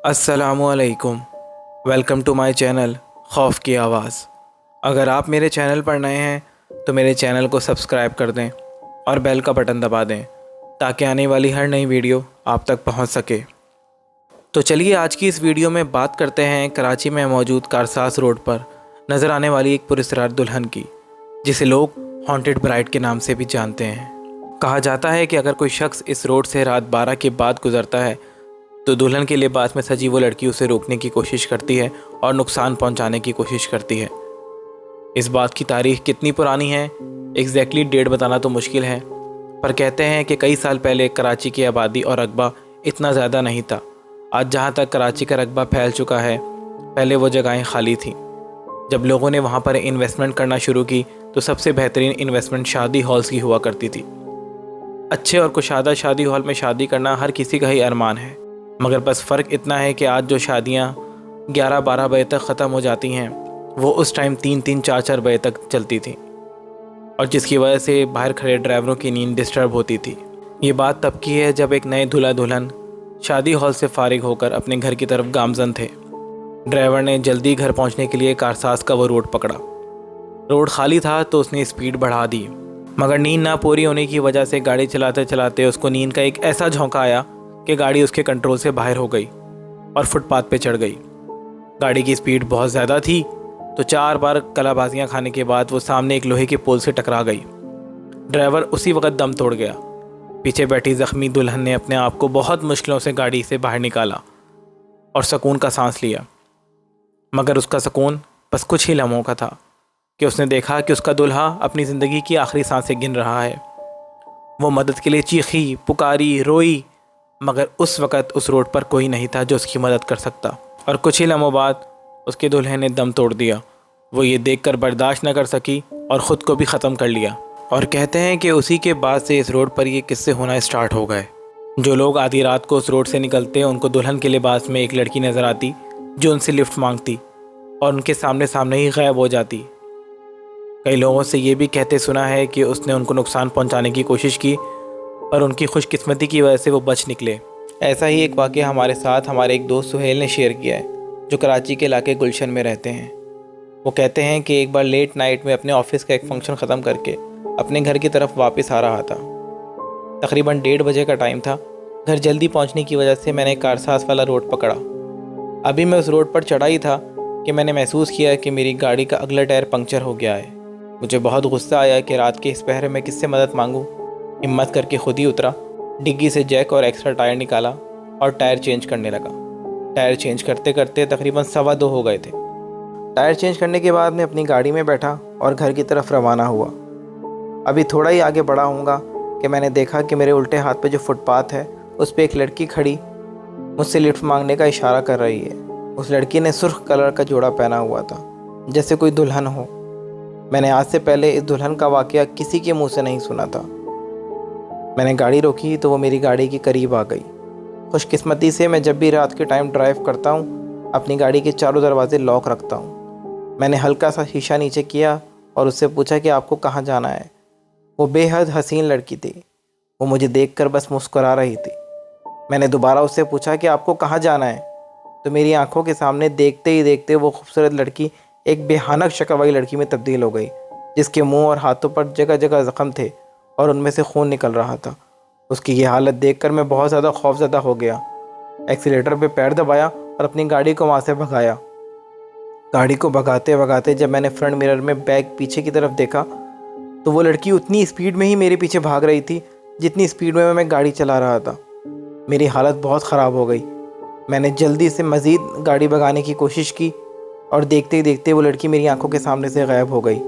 अस्सलामुअलैकुम। Welcome to my channel खौफ की आवाज़। अगर आप मेरे चैनल पर नए हैं तो मेरे चैनल को सब्सक्राइब कर दें और बेल का बटन दबा दें ताकि आने वाली हर नई वीडियो आप तक पहुंच सके। तो चलिए आज की इस वीडियो में बात करते हैं कराची में मौजूद कारसास रोड पर नज़र आने वाली एक पुरस्कार दुल्हन की, जिसे लोग हॉन्टेड ब्राइड के नाम से भी जानते हैं। कहा जाता है कि अगर कोई शख्स इस रोड से रात 12 के बाद गुजरता है तो दुल्हन के लिबास में सजी वो लड़की उसे रोकने की कोशिश करती है और नुकसान पहुंचाने की कोशिश करती है। इस बात की तारीख कितनी पुरानी है एग्जैक्टली डेट बताना तो मुश्किल है, पर कहते हैं कि कई साल पहले कराची की आबादी और रकबा इतना ज़्यादा नहीं था। आज जहाँ तक कराची का रकबा फैल चुका है, पहले वो जगहें खाली थीं। जब लोगों ने वहाँ पर इन्वेस्टमेंट करना शुरू की तो सबसे बेहतरीन इन्वेस्टमेंट शादी हॉल्स की हुआ करती थी। अच्छे और कुशादा शादी हॉल में शादी करना हर किसी का ही अरमान है, मगर बस फ़र्क इतना है कि आज जो शादियाँ 11-12 बजे तक ख़त्म हो जाती हैं वो उस टाइम 3-3, 4-4 बजे तक चलती थी, और जिसकी वजह से बाहर खड़े ड्राइवरों की नींद डिस्टर्ब होती थी। ये बात तब की है जब एक नए दूल्हा दुल्हन शादी हॉल से फारिग होकर अपने घर की तरफ गामज़न थे। ड्राइवर ने जल्दी घर पहुंचने के लिए कारसास का वो रोड पकड़ा। रोड खाली था तो उसने स्पीड बढ़ा दी, मगर नींद ना पूरी होने की वजह से गाड़ी चलाते चलाते उसको नींद का एक ऐसा झोंका आया कि गाड़ी उसके कंट्रोल से बाहर हो गई और फुटपाथ पे चढ़ गई। गाड़ी की स्पीड बहुत ज़्यादा थी तो 4 बार कलाबाजियाँ खाने के बाद वो सामने एक लोहे के पोल से टकरा गई। ड्राइवर उसी वक्त दम तोड़ गया। पीछे बैठी ज़ख्मी दुल्हन ने अपने आप को बहुत मुश्किलों से गाड़ी से बाहर निकाला और सुकून का सांस लिया, मगर उसका सुकून बस कुछ ही लम्हों का था कि उसने देखा कि उसका दूल्हा अपनी ज़िंदगी की आखिरी सांसें गिन रहा है। वो मदद के लिए चीखी, पुकारी, रोई, मगर उस वक़्त उस रोड पर कोई नहीं था जो उसकी मदद कर सकता। और कुछ ही लम्हों बाद उसके दूल्हे ने दम तोड़ दिया। वो ये देखकर बर्दाश्त न कर सकी और ख़ुद को भी ख़त्म कर लिया। और कहते हैं कि उसी के बाद से इस रोड पर ये किस्से होना स्टार्ट हो गए। जो लोग आधी रात को उस रोड से निकलते उनको दुल्हन के लिबास में एक लड़की नज़र आती जो उनसे लिफ्ट मांगती और उनके सामने सामने ही गायब हो जाती। कई लोगों से ये भी कहते सुना है कि उसने उनको नुकसान पहुंचाने की कोशिश की, पर उनकी खुशकिस्मती की वजह से वो बच निकले। ऐसा ही एक वाक़या हमारे साथ हमारे एक दोस्त सुहेल ने शेयर किया है, जो कराची के इलाके गुलशन में रहते हैं। वो कहते हैं कि एक बार लेट नाइट में अपने ऑफिस का एक फ़ंक्शन ख़त्म करके अपने घर की तरफ वापस आ रहा था। तकरीबन 1:30 बजे का टाइम था। घर जल्दी पहुंचने की वजह से मैंने कारसास वाला रोड पकड़ा। अभी मैं उस रोड पर चढ़ा ही था कि मैंने महसूस किया कि मेरी गाड़ी का अगला टायर पंक्चर हो गया है। मुझे बहुत गुस्सा आया कि रात के इस पहरे में किससे मदद मांगूं। हिम्मत करके खुद ही उतरा, डिग्गी से जैक और एक्स्ट्रा टायर निकाला और टायर चेंज करने लगा। टायर चेंज करते करते तकरीबन 2:15 हो गए थे। टायर चेंज करने के बाद मैं अपनी गाड़ी में बैठा और घर की तरफ रवाना हुआ। अभी थोड़ा ही आगे बढ़ा हूँगा कि मैंने देखा कि मेरे उल्टे हाथ पे जो फुटपाथ है उस पर एक लड़की खड़ी मुझसे लिफ्ट मांगने का इशारा कर रही है। उस लड़की ने सुर्ख कलर का जोड़ा पहना हुआ था, जैसे कोई दुल्हन हो। मैंने आज से पहले इस दुल्हन का वाक़या किसी के मुंह से नहीं सुना था। मैंने गाड़ी रोकी तो वो मेरी गाड़ी के करीब आ गई। खुशकिस्मती से मैं जब भी रात के टाइम ड्राइव करता हूँ अपनी गाड़ी के चारों दरवाजे लॉक रखता हूँ। मैंने हल्का सा शीशा नीचे किया और उससे पूछा कि आपको कहाँ जाना है। वो बेहद हसीन लड़की थी। वो मुझे देखकर बस मुस्कुरा रही थी। मैंने दोबारा उससे पूछा कि आपको कहाँ जाना है, तो मेरी आंखों के सामने देखते ही देखते वो खूबसूरत लड़की एक बेहानक शक्ल वाली लड़की में तब्दील हो गई, जिसके मुंह और हाथों पर जगह जगह ज़ख्म थे और उनमें से खून निकल रहा था। उसकी ये हालत देखकर मैं बहुत ज़्यादा खौफज़दा हो गया। एक्सीलेटर पे पैर दबाया और अपनी गाड़ी को वहाँ से भगाया। गाड़ी को भगाते भगाते जब मैंने फ्रंट मिरर में बैक पीछे की तरफ देखा तो वो लड़की उतनी स्पीड में ही मेरे पीछे भाग रही थी जितनी स्पीड में मैं गाड़ी चला रहा था। मेरी हालत बहुत ख़राब हो गई। मैंने जल्दी से मज़ीद गाड़ी भगाने की कोशिश की और देखते ही देखते वो लड़की मेरी आंखों के सामने से गायब हो गई।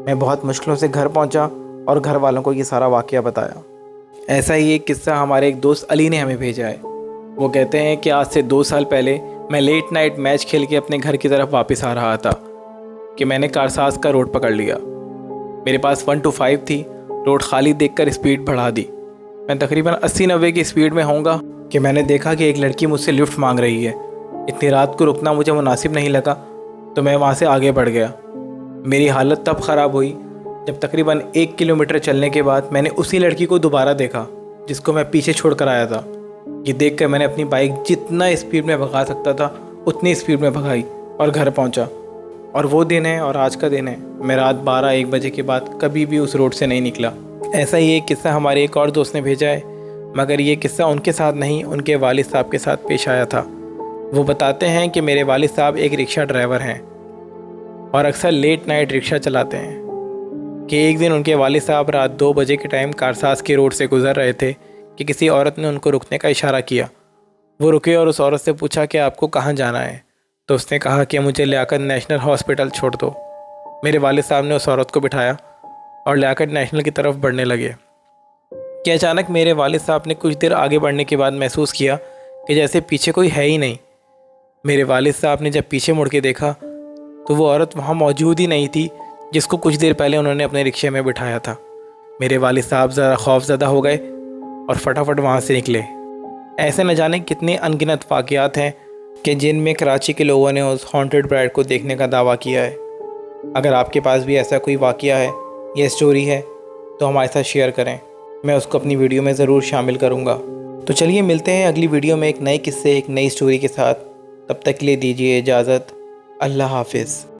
मैं बहुत मुश्किलों से घर पहुंचा और घर वालों को ये सारा वाक़या बताया। ऐसा ही एक किस्सा हमारे एक दोस्त अली ने हमें भेजा है। वो कहते हैं कि आज से 2 साल पहले मैं लेट नाइट मैच खेल के अपने घर की तरफ वापस आ रहा था कि मैंने कारसास का रोड पकड़ लिया। मेरे पास 1 to 5 थी। रोड खाली देखकर स्पीड बढ़ा दी। मैं तकरीबन 80-90 की स्पीड में होऊंगा कि मैंने देखा कि एक लड़की मुझसे लिफ्ट मांग रही है। इतनी रात को रुकना मुझे मुनासिब नहीं लगा तो मैं वहाँ से आगे बढ़ गया। मेरी हालत तब ख़राब हुई जब तकरीबन 1 किलोमीटर चलने के बाद मैंने उसी लड़की को दोबारा देखा जिसको मैं पीछे छोड़ कर आया था। ये देखकर मैंने अपनी बाइक जितना स्पीड में भगा सकता था उतनी स्पीड में भगाई और घर पहुंचा। और वो दिन है और आज का दिन है, मैं रात 12-1 बजे के बाद कभी भी उस रोड से नहीं निकला। ऐसा ही एक किस्सा हमारे एक और दोस्त ने भेजा है, मगर ये किस्सा उनके साथ नहीं, उनके वालिद साहब के साथ पेश आया था। वो बताते हैं कि मेरे वालिद साहब एक रिक्शा ड्राइवर हैं और अक्सर लेट नाइट रिक्शा चलाते हैं। कि एक दिन उनके वालिद साहब रात 2 बजे के टाइम कारसाज के रोड से गुज़र रहे थे कि किसी औरत ने उनको रुकने का इशारा किया। वो रुके और उस औरत से पूछा कि आपको कहाँ जाना है। तो उसने कहा कि मुझे लियाकत नेशनल हॉस्पिटल छोड़ दो। मेरे वालिद साहब ने उस औरत को बिठाया और लियाकत नेशनल की तरफ बढ़ने लगे कि अचानक मेरे वालिद साहब ने कुछ देर आगे बढ़ने के बाद महसूस किया कि जैसे पीछे कोई है ही नहीं। मेरे वालिद साहब ने जब पीछे मुड़ के देखा तो वो औरत वहाँ मौजूद ही नहीं थी जिसको कुछ देर पहले उन्होंने अपने रिक्शे में बिठाया था। मेरे वालिद साहब ज़रा खौफज़दा हो गए और फटाफट वहाँ से निकले। ऐसे न जाने कितने अनगिनत वाक़यात हैं कि जिनमें कराची के लोगों ने उस हॉन्टेड ब्राइड को देखने का दावा किया है। अगर आपके पास भी ऐसा कोई वाक़या है या स्टोरी है तो हमारे साथ शेयर करें, मैं उसको अपनी वीडियो में ज़रूर शामिल करूँगा। तो चलिए मिलते हैं अगली वीडियो में एक नए किस्से, एक नई स्टोरी के साथ। तब तक के लिए दीजिए इजाज़त। अल्लाह हाफिज़।